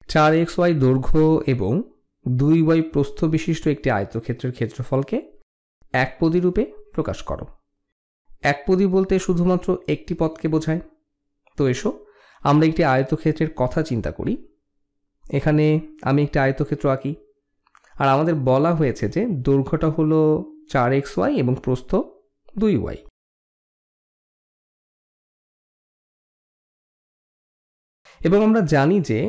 4xy দৈর্ঘ্য এবং 2y প্রস্থ বিশিষ্ট একটি আয়তক্ষেত্রের ক্ষেত্রফলকে একপদী রূপে প্রকাশ করো। একপদী বলতে শুধুমাত্র একটি পদকে বোঝায়। তো এসো আমরা একটি আয়তক্ষেত্রের কথা চিন্তা করি। এখানে আমি একটি আয়তক্ষেত্র আঁকি, আর আমাদের বলা হয়েছে যে দৈর্ঘ্যটা হলো 4xy এবং প্রস্থ 2y। এবং আমরা জানি যে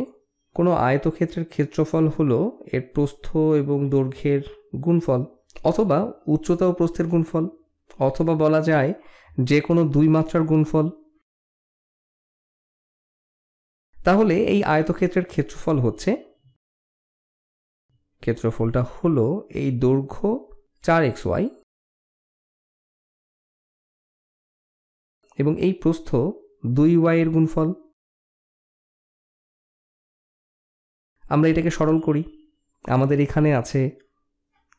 কোনো আয়তক্ষেত্রের ক্ষেত্রফল হলো এর প্রস্থ এবং দৈর্ঘ্যের গুণফল, অথবা উচ্চতা ও প্রস্থের গুণফল, অথবা বলা যায় যে কোনো দুই মাত্রার গুণফল। তাহলে এই আয়তক্ষেত্রের ক্ষেত্রফলটা হলো এই দৈর্ঘ্য 4xy এবং এই প্রস্থ 2y এর গুণফল। আমরা এটাকে সরল করি। আমাদের এখানে আছে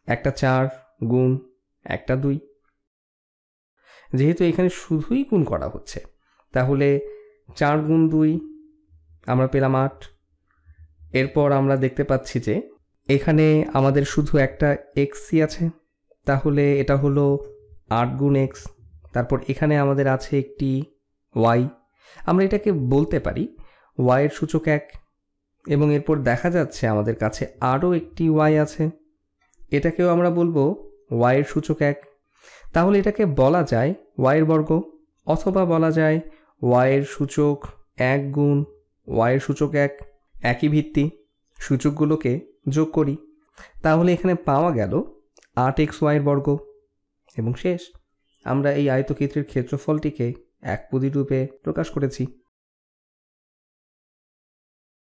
একটা 4 গুণ একটা 2। যেহেতু এখানে শুধুই গুণ করা হচ্ছে, তাহলে 4 গুণ 2 আমরা পেলাম 8। এরপর আমরা দেখতে পাচ্ছি যে এখানে আমাদের শুধু একটা এক্সই আছে, তাহলে এটা হলো 8 গুণ এক্স। তারপর এখানে আমাদের আছে একটি ওয়াই, আমরা এটাকে বলতে পারি ওয়াইয়ের সূচক 1। এবং এরপর দেখা যাচ্ছে আমাদের কাছে আরও একটি ওয়াই আছে, এটাকেও আমরা বলবো ওয়াইয়ের সূচক 1। তাহলে এটাকে বলা যায় ওয়াইয়ের বর্গ, অথবা বলা যায় ওয়াইয়ের সূচক 1 গুণ ওয়াইয়ের সূচক 1। একই ভিত্তি, সূচকগুলোকে যোগ করি, তাহলে এখানে পাওয়া গেল 8xy বর্গ। এবং শেষ, আমরা এই আয়তক্ষেত্রের ক্ষেত্রফলটিকে একপদী রূপে প্রকাশ করেছি।